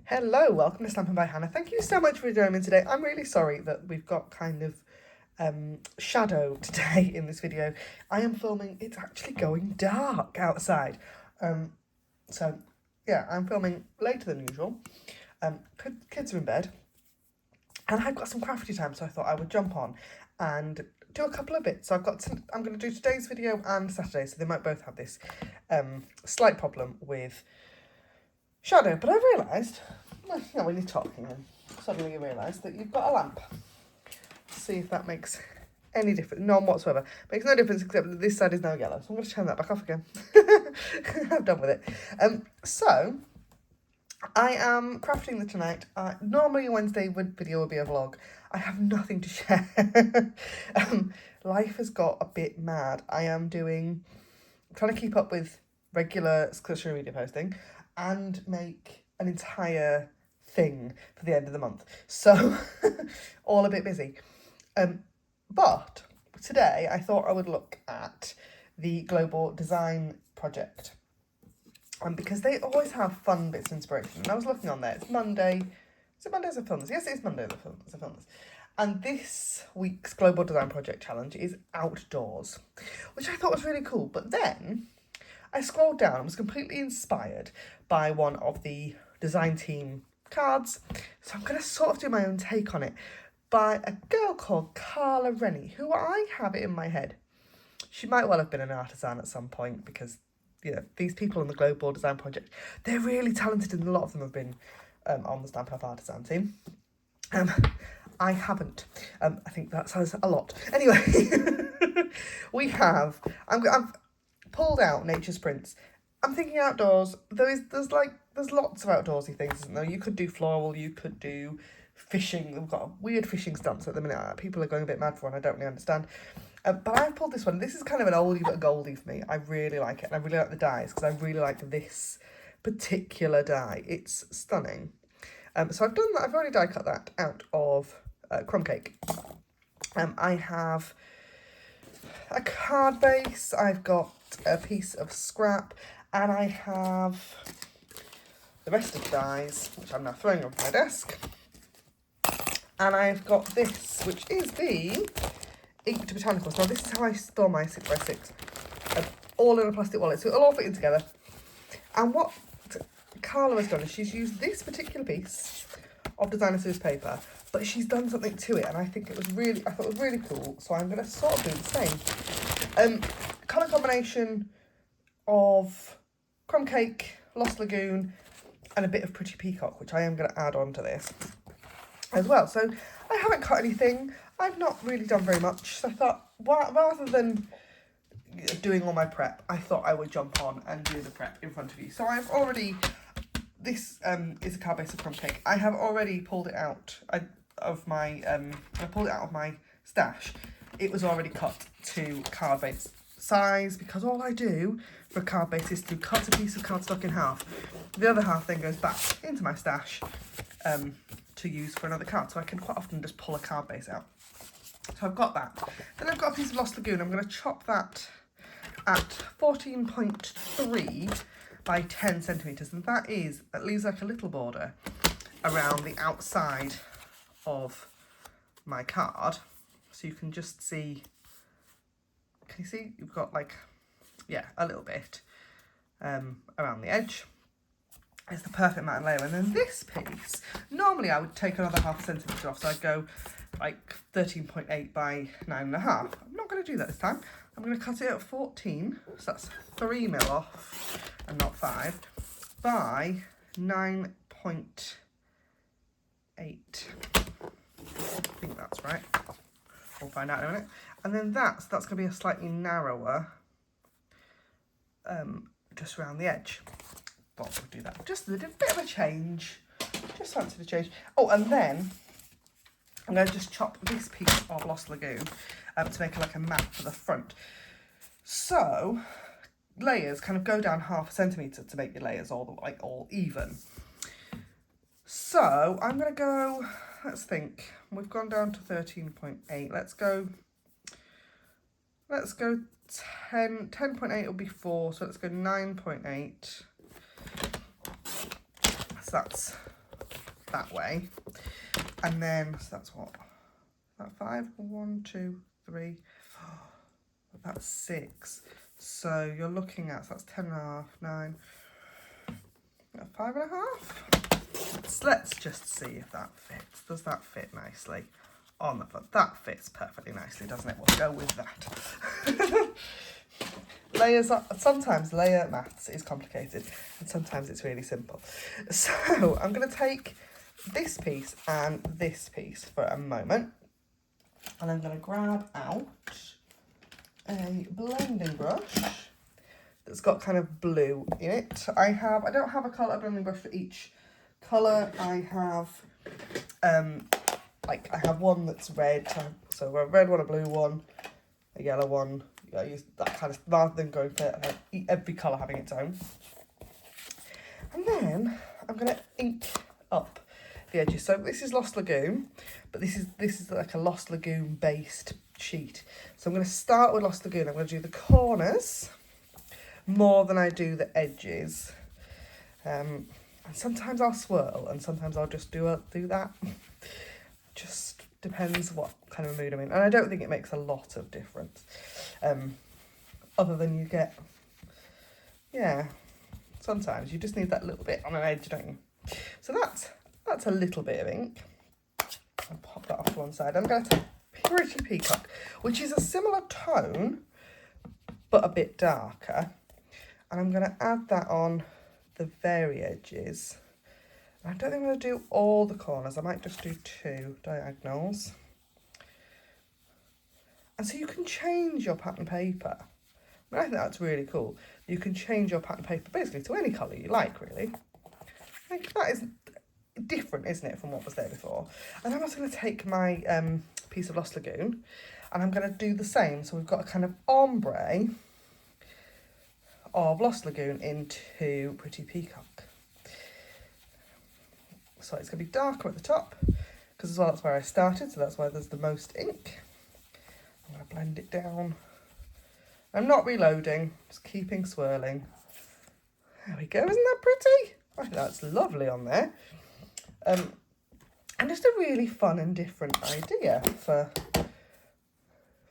Hello, welcome to Stampin' by Hannah. Thank you so much for joining me today. I'm really sorry that we've got kind of shadow today in this video. I am filming, it's actually going dark outside. So yeah, I'm filming later than usual. Kids are in bed and I've got some crafty time, so I thought I would jump on and do a couple of bits. So I'm going to do today's video and Saturday, so they might both have this slight problem with shadow. But I realised, when you're talking, and suddenly you realise that you've got a lamp. See if that makes any difference. None whatsoever. Makes no difference except that this side is now yellow. So I'm going to turn that back off again. I'm done with it. So I am crafting this tonight. Normally a Wednesday video would be a vlog. I have nothing to share. Life has got a bit mad. I am trying to keep up with regular social media posting and make an entire thing for the end of the month. So all a bit busy. But today I thought I would look at the Global Design Project. Because they always have fun bits of inspiration. And I was looking on there. It's Monday. Is it Monday as I film this? Yes, it is Monday as I film this. And this week's Global Design Project Challenge is outdoors, which I thought was really cool. But then I scrolled down and was completely inspired by one of the design team cards. So I'm going to sort of do my own take on it by a girl called Carla Rennie, who I have it in my head. She might well have been an artisan at some point because, these people on the Global Design Project, they're really talented and a lot of them have been on the Stampin' Up artisan team. I haven't. I think that says a lot. Anyway, I've pulled out Nature's Prints. I'm thinking outdoors. There's lots of outdoorsy things, isn't there? You could do floral, you could do fishing. We've got weird fishing stamps at the minute. People are going a bit mad for one. I don't really understand. But I've pulled this one. This is kind of an oldie but a goldie for me. I really like it. And I really like the dies because I really like this particular die. It's stunning. So I've done that. I've already die cut that out of crumb cake. I have a card base. I've got a piece of scrap. And I have the rest of the dies, which I'm now throwing onto my desk. And I've got this, which is the Inked Botanicals. Now, this is how I store my 6x6. All in a plastic wallet, so it'll all fit in together. And what Carla has done is she's used this particular piece of designer scissors paper, but she's done something to it, and I thought it was really cool. So I'm going to sort of do the same. Colour combination of crumb cake, Lost Lagoon, and a bit of Pretty Peacock, which I am going to add on to this as well. So I haven't cut anything. I've not really done very much. So I thought, rather than doing all my prep, I thought I would jump on and do the prep in front of you. So I've already, this is a card base of crumb cake. I have already pulled it out of my stash. It was already cut to card base size because all I do for a card base is to cut a piece of cardstock in half. The other half then goes back into my stash to use for another card. So I can quite often just pull a card base out. So I've got that. Then I've got a piece of Lost Lagoon. I'm going to chop that at 14.3 by 10 centimetres. And that leaves like a little border around the outside of my card. So you can just see, can you see? You've got a little bit around the edge. It's the perfect amount of layer. And then this piece, normally I would take another half a centimetre off. So I'd go like 13.8 by 9.5. I'm not going to do that this time. I'm going to cut it at 14. So that's 3 mil off and not 5 by 9.8. I think that's right. We'll find out in a minute. And then that's going to be a slightly narrower, just around the edge. But we'll do that. Just a bit of a change. Just fancy the change. Oh, and then I'm going to just chop this piece of Lost Lagoon to make like a map for the front. So layers kind of go down half a centimetre to make your layers all even. So I'm going to go, let's think, we've gone down to 13.8. Let's go 10. 10.8 will be 4, so let's go 9.8. So that's that way. And then, so that's what? That 5? 1, 2, 3, 4, that's 6. So you're looking at, so that's 10.5, 9, 5.5. Let's just see if that fits. Does that fit nicely on the front? That fits perfectly nicely, doesn't it? We'll go with that. Layers are, sometimes layer maths is complicated and sometimes it's really simple. So I'm going to take this piece and this piece for a moment, and I'm going to grab out a blending brush that's got kind of blue in it. I don't have a colour blending brush for each colour. I have I have one that's red, so a red one, a blue one, a yellow one. I use that kind of, rather than going for every colour having its own. And then I'm going to ink up the edges. So this is Lost Lagoon, but this is like a Lost Lagoon based sheet. So I'm going to start with Lost Lagoon. I'm going to do the corners more than I do the edges. And sometimes I'll swirl and sometimes I'll just do that. Just depends what kind of mood I'm in. And I don't think it makes a lot of difference. Other than you get, yeah, sometimes you just need that little bit on an edge, don't you? So that's a little bit of ink. I'll pop that off to one side. I'm going to take Pretty Peacock, which is a similar tone, but a bit darker. And I'm going to add that on the very edges. I don't think I'm going to do all the corners. I might just do 2 diagonals. And so you can change your pattern paper. I think that's really cool. You can change your pattern paper basically to any colour you like, really. I think that is different, isn't it, from what was there before. And I'm also going to take my piece of Lost Lagoon and I'm going to do the same. So we've got a kind of ombre of Lost Lagoon into Pretty Peacock. So it's going to be darker at the top because as well that's where I started, so that's why there's the most ink. I'm going to blend it down. I'm not reloading, just keeping swirling. There we go, isn't that pretty? I think that's lovely on there. And just a really fun and different idea for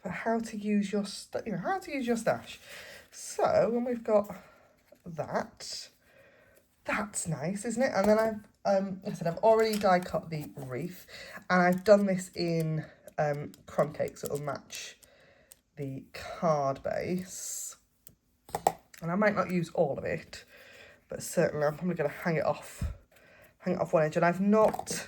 how to use your stash. So when we've got that, that's nice, isn't it? And then I've already die cut the wreath, and I've done this in crumb cake, so it'll match the card base. And I might not use all of it, but certainly I'm probably going to hang it off one edge. And I've not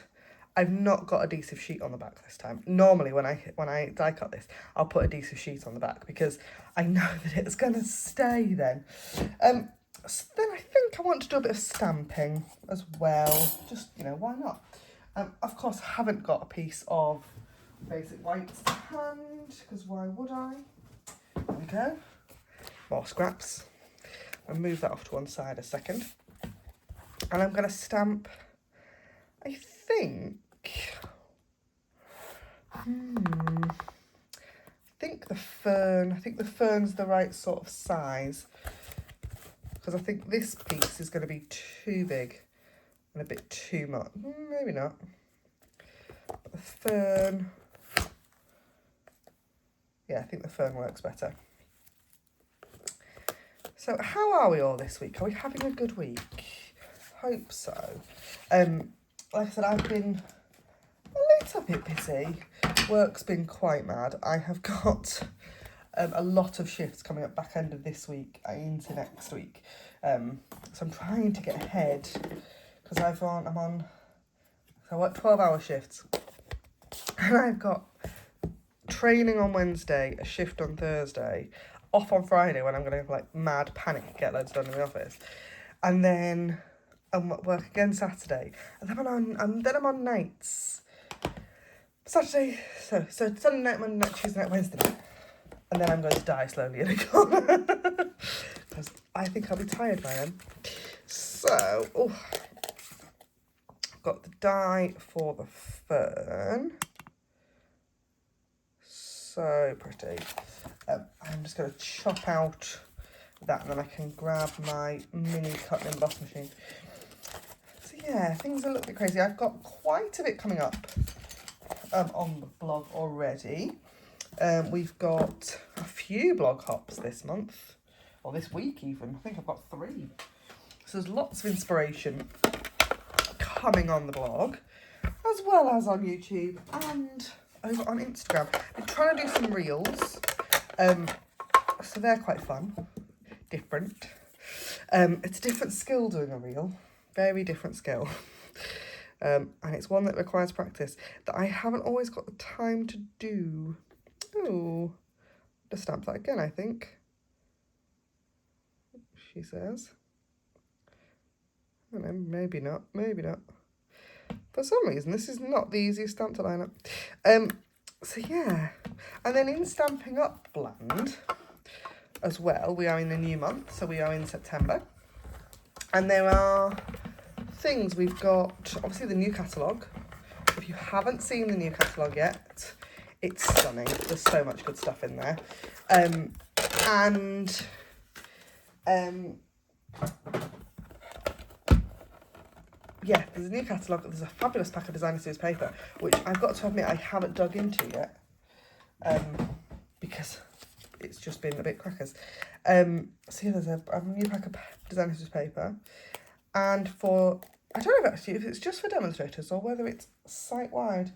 got adhesive sheet on the back this time. Normally when I die cut this, I'll put adhesive sheet on the back because I know that it's going to stay then. So then I think I want to do a bit of stamping as well. Just, why not? Of course, I haven't got a piece of basic whites to hand, because why would I? There we go. More scraps. I'll move that off to one side a second. And I'm going to stamp, I think the fern's the right sort of size, because I think this piece is going to be too big and a bit too much. Maybe not. But the fern, yeah, I think the fern works better. So how are we all this week? Are we having a good week? Hope so. Like I said, I've been a little bit busy. Work's been quite mad. I have got a lot of shifts coming up back end of this week into next week. So I'm trying to get ahead because I work 12-hour shifts. And I've got training on Wednesday, a shift on Thursday, off on Friday when I'm going to have like mad panic, get loads done in the office. And then I'm at work again Saturday. And then I'm on nights. Saturday, so Sunday night, Monday night, Tuesday night, Wednesday night. And then I'm going to die slowly in a corner. Because I think I'll be tired by then. So, I've got the die for the fern. So pretty. I'm just going to chop out that and then I can grab my mini cut and emboss machine. So yeah, things are a little bit crazy. I've got quite a bit coming up on the blog already. We've got a few blog hops this month, or this week even. I think I've got 3. So there's lots of inspiration coming on the blog, as well as on YouTube and over on Instagram. I'm trying to do some reels, so they're quite fun, different. It's a different skill doing a reel, very different skill. And it's one that requires practice that I haven't always got the time to do. Oh, just stamp that again, I think. She says. I don't know, maybe not, maybe not. For some reason, this is not the easiest stamp to line up. So yeah, and then in Stampin' Up land as well, we are in the new month, so we are in September. And there are things, we've got obviously the new catalogue. If you haven't seen the new catalogue yet, it's stunning. There's so much good stuff in there. Yeah, there's a new catalogue. There's a fabulous pack of designer series paper, which I've got to admit I haven't dug into yet, because it's just been a bit crackers. So yeah, there's a new pack of designer series paper, and for, I don't know actually if it's just for demonstrators or whether it's site-wide,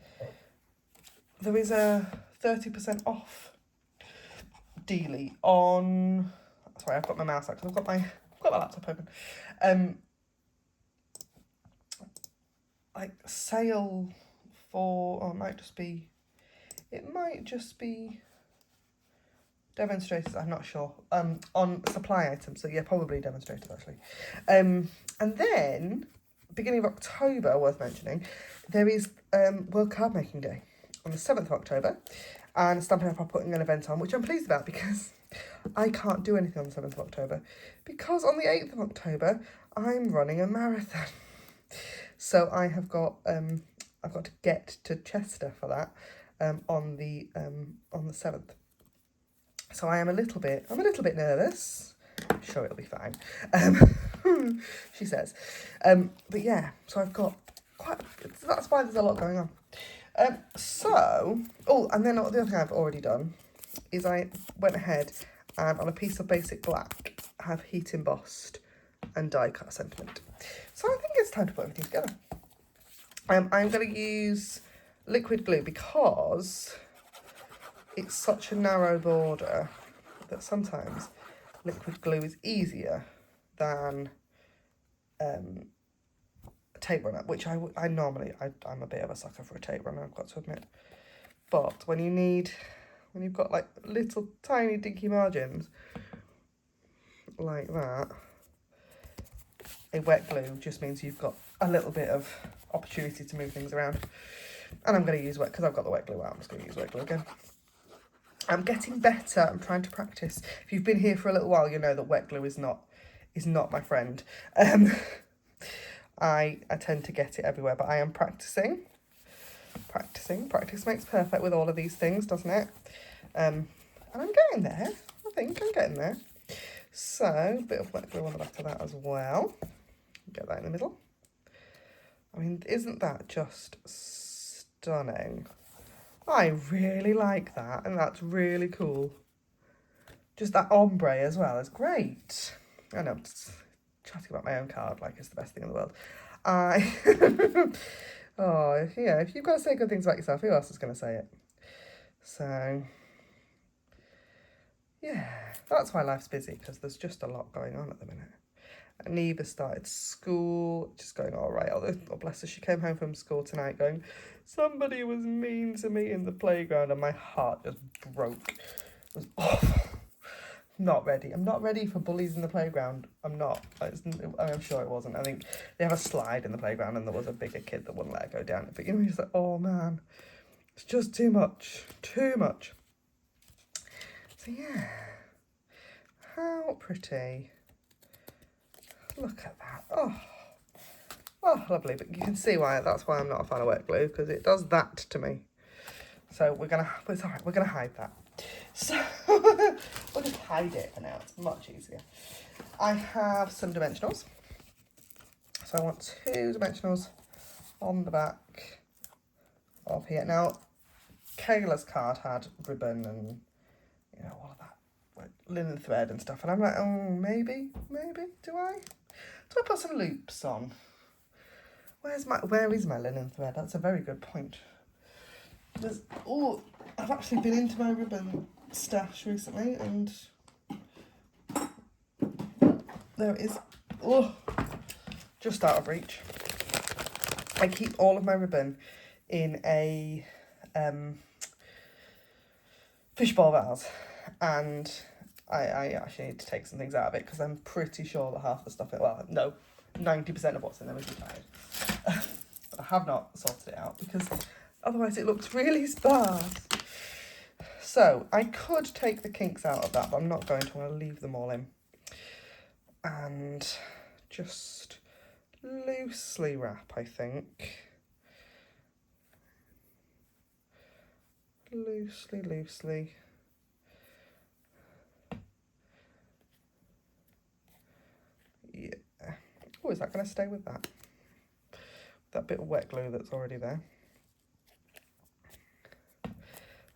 there is a 30% off dealie on, sorry, I've got my mouse out because I've got my laptop open. Like sale for, or it might just be demonstrators, I'm not sure, on supply items. So yeah, probably demonstrators actually. And then beginning of October, worth mentioning, there is World Card Making Day on the 7th of October, and Stampin' Up are putting an event on, which I'm pleased about because I can't do anything on the 7th of October because on the 8th of October I'm running a marathon. So I have got I've got to get to Chester for that on the 7th. So I'm a little bit nervous. I'm sure it'll be fine. She says. But yeah, so I've got that's why there's a lot going on. And then the other thing I've already done is I went ahead and on a piece of basic black have heat embossed and die cut sentiment. So I think it's time to put everything together. I'm going to use liquid glue because it's such a narrow border that sometimes liquid glue is easier than a tape runner, which I'm a bit of a sucker for a tape runner, I've got to admit. But when you've got like little tiny dinky margins like that, a wet glue just means you've got a little bit of opportunity to move things around. And I'm going to use wet, because I've got the wet glue out, I'm just going to use wet glue again. I'm getting better, I'm trying to practice. If you've been here for a little while, you know that wet glue is not my friend. I tend to get it everywhere, but I am practicing. Practice makes perfect with all of these things, doesn't it? And I'm getting there. I think I'm getting there. So, a bit of wet glue on the back of that as well. Get that in the middle. I mean, isn't that just stunning? I really like that, and that's really cool. Just that ombre as well is great. I know, I'm just chatting about my own card like it's the best thing in the world. Oh, yeah, if you've got to say good things about yourself, who else is going to say it? So, yeah, that's why life's busy, because there's just a lot going on at the minute. And Neva started school, just going all right. Oh, bless her, she came home from school tonight going, somebody was mean to me in the playground, and my heart just broke. It was awful. Not ready. I'm not ready for bullies in the playground. I'm not. I'm sure it wasn't. I think they have a slide in the playground and there was a bigger kid that wouldn't let her go down it. But you know, you're just like, oh man, it's just too much. Too much. So yeah. How pretty. Look at that. Oh, lovely. But you can see that's why I'm not a fan of wet glue, because it does that to me. So it's all right. We're going to hide that. So we'll just hide it for now. It's much easier. I have some dimensionals. So I want 2 dimensionals on the back of here. Now, Kayla's card had ribbon and, you know, all of that, like linen thread and stuff. And I'm like, oh, maybe, do I put some loops on? Where is my linen thread? That's a very good point. I've actually been into my ribbon stash recently, and there it is. Oh, just out of reach. I keep all of my ribbon in a fishbowl vase, and I actually need to take some things out of it because I'm pretty sure that half the stuff, 90% of what's in there is retired. But I have not sorted it out because otherwise it looks really sparse. So I could take the kinks out of that, but I'm not going to. I'll leave them all in. And just loosely wrap, I think. Loosely. Yeah. Oh, is that going to stay with that? That bit of wet glue that's already there.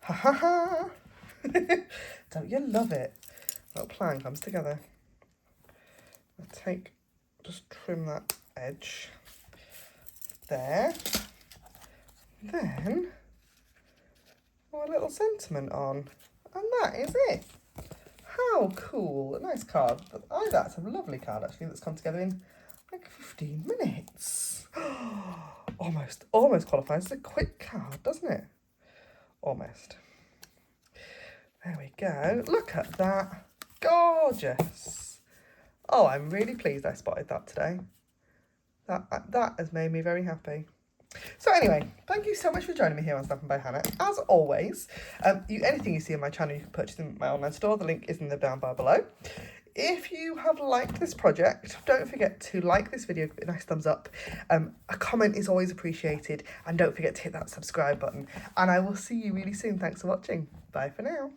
Ha ha ha! Don't you love it? Little plan comes together. Just trim that edge there. Then a little sentiment on, and that is it. How cool! A nice card. That's a lovely card actually. That's come together in like 15 minutes. Almost qualifies as a quick card, doesn't it? Almost. There we go. Look at that. Gorgeous. Oh, I'm really pleased I spotted that today. That has made me very happy. So anyway, thank you so much for joining me here on Stampin' by Hannah. As always, anything you see on my channel, you can purchase in my online store. The link is in the down bar below. If you have liked this project, don't forget to like this video, give it a nice thumbs up. A comment is always appreciated. And don't forget to hit that subscribe button. And I will see you really soon. Thanks for watching. Bye for now.